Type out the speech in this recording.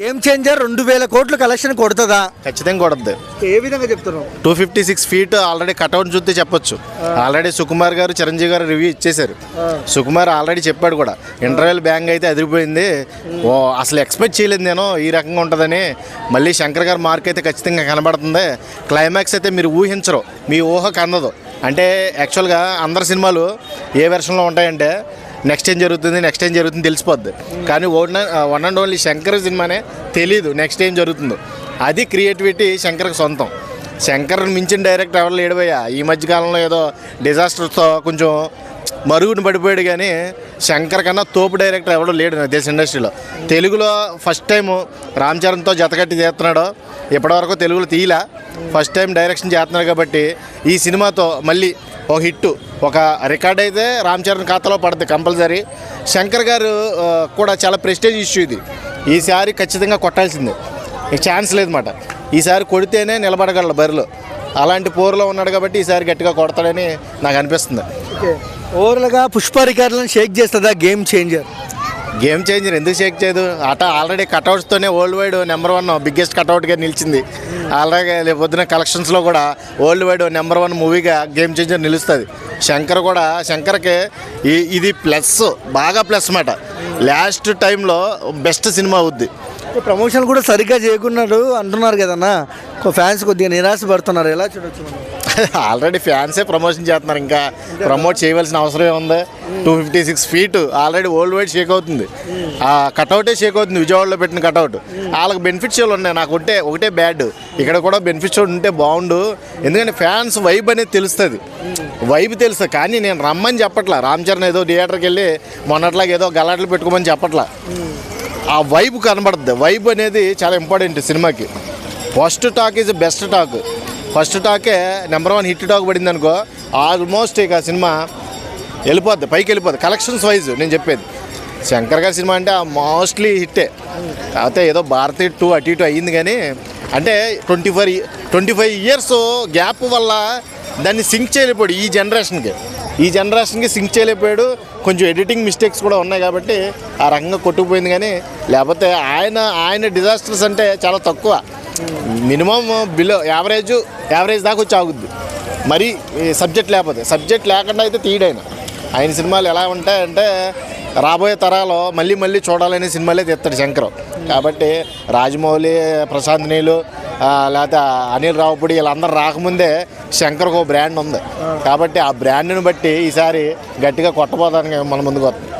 Game changer 2000 కోట్లు collection కొడుతుందా? ఖచ్చితంగా కొడద్దు. ఏ విధంగా చెప్తున్నావు? 256 feet ఆల్రెడీ కట్అవుట్ చూస్తే చెప్పొచ్చు. ఆల్రెడీ సుకుమార్ గారు చిరంజీవి గారు రివ్యూ ఇచ్చేశారు. సుకుమార్ ఆల్రెడీ చెప్పాడు కూడా, ఇంటర్వెల్ బ్యాంగ్ అయితే అదిరిపోయింది, ఓ అసలు ఎక్స్పెక్ట్ చేయలేదు నేను ఈ రకంగా ఉంటుందని. మళ్ళీ శంకర్ గారు మార్క్ అయితే ఖచ్చితంగా కనబడుతుంది. క్లైమాక్స్ అయితే మీరు ఊహించరు, మీ ఊహకు అందదు. అంటే యాక్చువల్గా అందరి సినిమాలు ఏ వెర్షన్లో ఉంటాయంటే నెక్స్ట్ ఏం జరుగుతుంది తెలిసిపోద్ది. కానీ వన్ అండ్ ఓన్లీ శంకర్ సినిమానే తెలీదు నెక్స్ట్ ఏం జరుగుతుందో. అది క్రియేటివిటీ శంకర్కి సొంతం. శంకర్ని మించిన డైరెక్టర్ ఎవరు లేడిపోయా. ఈ మధ్యకాలంలో ఏదో డిజాస్టర్స్తో కొంచెం మరుగున పడిపోయాడు, కానీ శంకర్ కన్నా తోపు డైరెక్టర్ ఎవడో లేడు నా దేశ ఇండస్ట్రీలో. తెలుగులో ఫస్ట్ టైం రామ్ చరణ్తో జతకట్టి చేస్తున్నాడు. ఇప్పటివరకు తెలుగులో తీయలా, ఫస్ట్ టైం డైరెక్షన్ చేస్తున్నాడు. కాబట్టి ఈ సినిమాతో మళ్ళీ ఒక హిట్, ఒక రికార్డ్ అయితే రామ్ చరణ్ ఖాతాలో పడుతుంది కంపల్సరీ. శంకర్ గారు కూడా చాలా ప్రెస్టేజ్ ఇష్యూ ఇది. ఈసారి ఖచ్చితంగా కొట్టాల్సిందే, ఛాన్స్ లేదన్నమాట. ఈసారి కొడితేనే నిలబడగలడు బరిలో. అలాంటి పోరులో ఉన్నాడు కాబట్టి ఈసారి గట్టిగా కొడతాడని నాకు అనిపిస్తుంది. ఓవర్గా పుష్ప రికార్డులను షేక్ చేస్తుందా గేమ్ చేంజర్? గేమ్ చేంజర్ ఎందుకు షేక్ చేయదు? ఆల్రెడీ కట్అవుట్స్తోనే వరల్డ్ వైడ్ నెంబర్ 1 బిగ్గెస్ట్ కట్అవుట్గా నిలిచింది. అలాగే పొద్దున కలెక్షన్స్లో కూడా వరల్డ్ వైడ్ నెంబర్ 1 మూవీగా గేమ్ చేంజర్ నిలుస్తుంది. శంకర్కి ఇది ప్లస్, బాగా ప్లస్ మాట. లాస్ట్ టైంలో బెస్ట్ సినిమా అవుద్ది. ప్రమోషన్ కూడా సరిగ్గా చేయకున్నాడు అంటున్నారు కదన్నా, ఫ్యాన్స్ కొద్దిగా నిరాశ పడుతున్నారు, ఎలా చూడొచ్చు? ఆల్రెడీ ఫ్యాన్సే ప్రమోషన్ చేస్తున్నారు, ఇంకా ప్రమోట్ చేయవలసిన అవసరం ఉంది. 256 feet already world wide shake అవుతుంది. ఆ కట్అవుటే షేక్ అవుతుంది, విజయవాడలో పెట్టిన కట్అవుట్. వాళ్ళకి బెనిఫిట్స్ ఉన్నాయి, నాకు ఒకటే బ్యాడ్. ఇక్కడ కూడా బెనిఫిట్స్ ఉంటే బాగుండు, ఎందుకంటే ఫ్యాన్స్ వైబ్ అనేది తెలుస్తుంది, కానీ నేను రమ్మని చెప్పట్లా. రామ్ చరణ్ ఏదో థియేటర్కి వెళ్ళి మొన్నట్లాగా ఏదో గలాట్లు పెట్టుకోమని చెప్పట్లా. ఆ వైబ్ కనబడుతుంది. వైబ్ అనేది చాలా ఇంపార్టెంట్ సినిమాకి. First talk is best talk. First టాకే నెంబర్ 1 హిట్ టాక్ పడింది అనుకో, ఆల్మోస్ట్ ఇక సినిమా వెళ్ళిపోద్ది, పైకి వెళ్ళిపోద్ది కలెక్షన్స్ వైజ్. నేను చెప్పేది శంకర్ గారి సినిమా అంటే మోస్ట్లీ హిట్టే. కాకపోతే ఏదో భారతీ 2 అటు ఇటు అయ్యింది, కానీ అంటే 25 years గ్యాప్ వల్ల దాన్ని సింక్ చేయలేకపోయాడు. ఈ జనరేషన్కి సింక్ చేయలేకపోయాడు. కొంచెం ఎడిటింగ్ మిస్టేక్స్ కూడా ఉన్నాయి కాబట్టి ఆ రకంగా కొట్టుకుపోయింది. కానీ లేకపోతే ఆయన డిజాస్టర్స్ అంటే చాలా తక్కువ, మినిమం బిలో యావరేజ్ దాకా వచ్చి ఆగుద్ది. మరి సబ్జెక్ట్ లేకుండా అయితే తీయడైన. ఆయన సినిమాలు ఎలా ఉంటాయంటే రాబోయే తరాలో మళ్ళీ చూడాలనే సినిమాలే తీస్తాడు శంకర్. కాబట్టి రాజమౌళి, ప్రశాంత్ నీలు, లేకపోతే అనిల్ రావుపూడి వీళ్ళందరూ రాకముందే శంకర్కు ఒక బ్రాండ్ ఉంది. కాబట్టి ఆ బ్రాండ్ని బట్టి ఈసారి గట్టిగా కొట్టబోదానికి మన ముందుకు వస్తుంది.